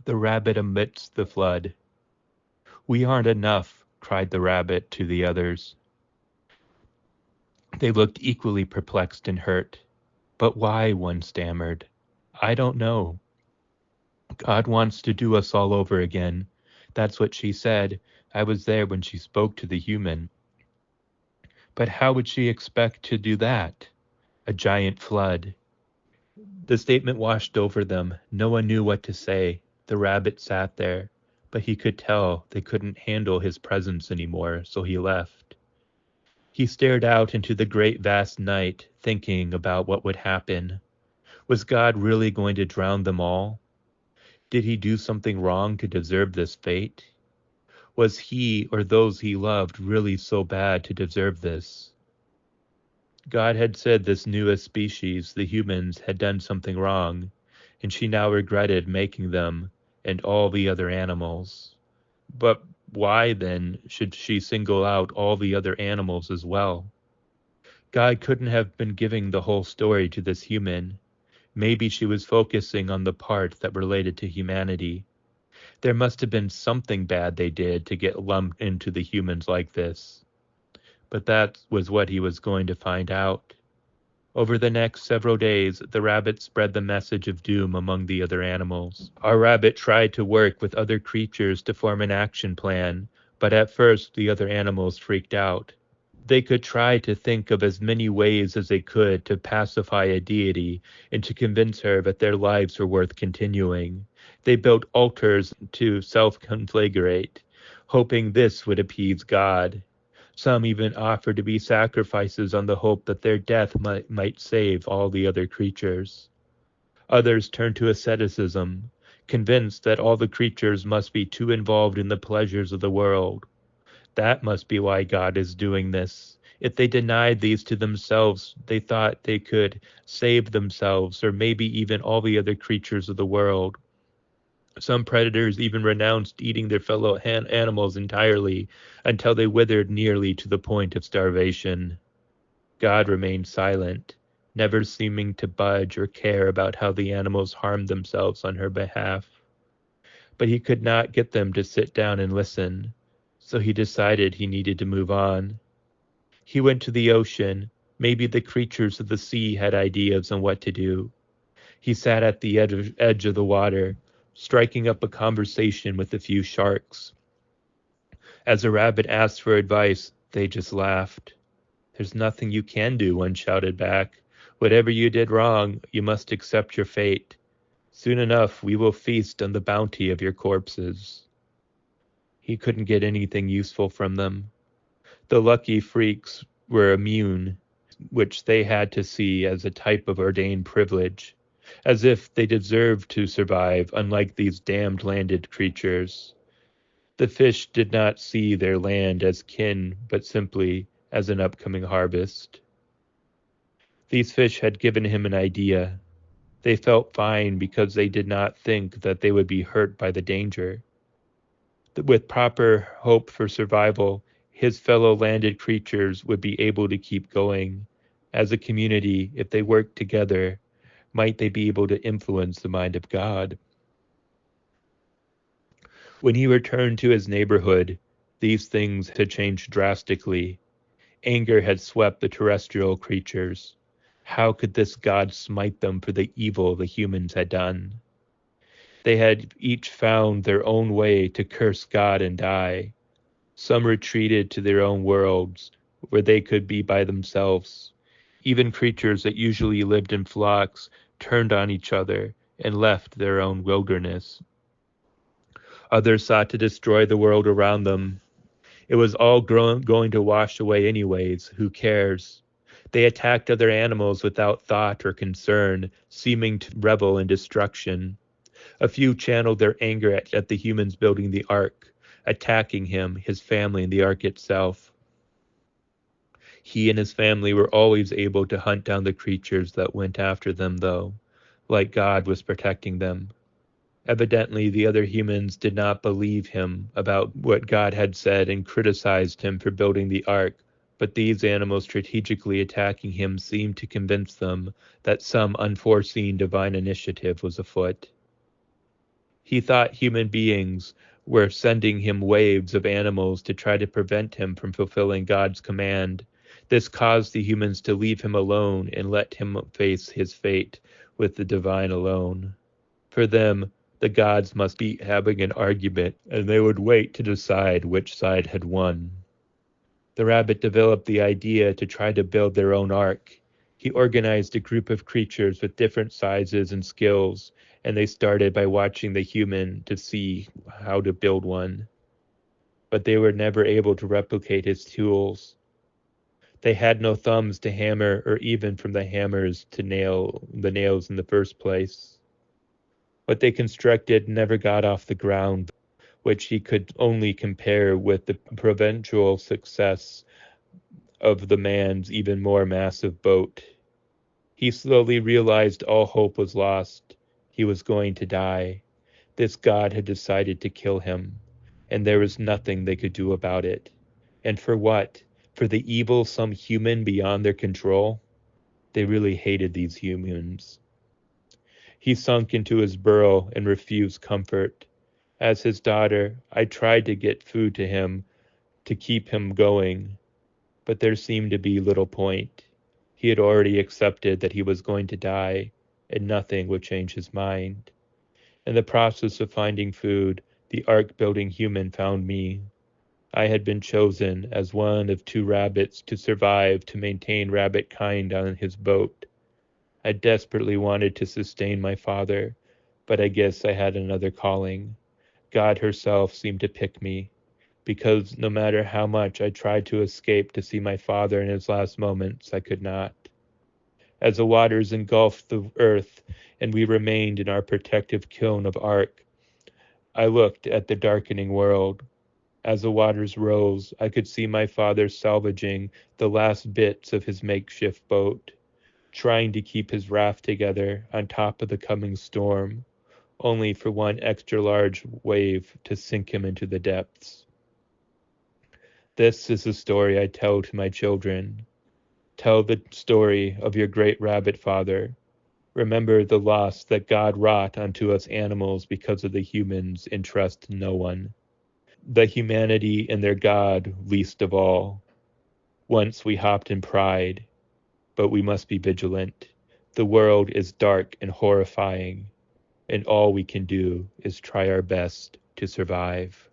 The rabbit amidst the flood. We aren't enough, cried the rabbit to the others. They looked equally perplexed and hurt. But why? One stammered. I don't know. God wants to do us all over again. That's what she said. I was there when she spoke to the human. But how would she expect to do that? A giant flood. The statement washed over them. No one knew what to say. The rabbit sat there, but he could tell they couldn't handle his presence anymore, so he left. He stared out into the great vast night, thinking about what would happen. Was God really going to drown them all? Did he do something wrong to deserve this fate? Was he or those he loved really so bad to deserve this? God had said this newest species, the humans, had done something wrong, and she now regretted making them and all the other animals. But why, then, should she single out all the other animals as well? God couldn't have been giving the whole story to this human. Maybe she was focusing on the part that related to humanity. There must have been something bad they did to get lumped into the humans like this. But that was what he was going to find out. Over the next several days, the rabbit spread the message of doom among the other animals. Our rabbit tried to work with other creatures to form an action plan, but at first the other animals freaked out. They could try to think of as many ways as they could to pacify a deity and to convince her that their lives were worth continuing. They built altars to self-conflagrate, hoping this would appease God. Some even offered to be sacrifices on the hope that their death might save all the other creatures. Others turned to asceticism, convinced that all the creatures must be too involved in the pleasures of the world. That must be why God is doing this. If they denied these to themselves, they thought they could save themselves or maybe even all the other creatures of the world. Some predators even renounced eating their fellow animals entirely until they withered nearly to the point of starvation. God remained silent, never seeming to budge or care about how the animals harmed themselves on her behalf. But he could not get them to sit down and listen, so he decided he needed to move on. He went to the ocean. Maybe the creatures of the sea had ideas on what to do. He sat at the edge of the water, striking up a conversation with a few sharks. As a rabbit asked for advice, they just laughed. There's nothing you can do, one shouted back. Whatever you did wrong, you must accept your fate. Soon enough, we will feast on the bounty of your corpses. He couldn't get anything useful from them. The lucky freaks were immune, which they had to see as a type of ordained privilege, as if they deserved to survive, unlike these damned landed creatures. The fish did not see their land as kin, but simply as an upcoming harvest. These fish had given him an idea. They felt fine because they did not think that they would be hurt by the danger. With proper hope for survival, his fellow landed creatures would be able to keep going. As a community, if they worked together, might they be able to influence the mind of God? When he returned to his neighborhood, these things had changed drastically. Anger had swept the terrestrial creatures. How could this God smite them for the evil the humans had done? They had each found their own way to curse God and die. Some retreated to their own worlds, where they could be by themselves. Even creatures that usually lived in flocks turned on each other and left their own wilderness. Others sought to destroy the world around them. It was all going to wash away anyways. Who cares? They attacked other animals without thought or concern, seeming to revel in destruction. A few channeled their anger at the humans building the ark, attacking him, his family, and the ark itself. He and his family were always able to hunt down the creatures that went after them, though, like God was protecting them. Evidently, the other humans did not believe him about what God had said and criticized him for building the ark, but these animals strategically attacking him seemed to convince them that some unforeseen divine initiative was afoot. He thought human beings were sending him waves of animals to try to prevent him from fulfilling God's command. This caused the humans to leave him alone and let him face his fate with the divine alone. For them, the gods must be having an argument, and they would wait to decide which side had won. The rabbit developed the idea to try to build their own ark. He organized a group of creatures with different sizes and skills, and they started by watching the human to see how to build one. But they were never able to replicate his tools. They had no thumbs to hammer, or even from the hammers to nail the nails in the first place. What they constructed never got off the ground, which he could only compare with the provincial success of the man's even more massive boat. He slowly realized all hope was lost. He was going to die. This god had decided to kill him, and there was nothing they could do about it. And for what? For the evil some human beyond their control? They really hated these humans. He sunk into his burrow and refused comfort. As his daughter, I tried to get food to him to keep him going, but there seemed to be little point. He had already accepted that he was going to die, and nothing would change his mind. In the process of finding food, the ark-building human found me. I had been chosen as one of 2 rabbits to survive to maintain rabbit kind on his boat. I desperately wanted to sustain my father, but I guess I had another calling. God herself seemed to pick me, because no matter how much I tried to escape to see my father in his last moments, I could not. As the waters engulfed the earth and we remained in our protective kiln of ark, I looked at the darkening world. As the waters rose, I could see my father salvaging the last bits of his makeshift boat, trying to keep his raft together on top of the coming storm, only for one extra large wave to sink him into the depths. This is the story I tell to my children. Tell the story of your great rabbit father. Remember the loss that God wrought unto us animals because of the humans, and trust no one. The humanity and their God least of all. Once we hopped in pride, but we must be vigilant. The world is dark and horrifying, and all we can do is try our best to survive.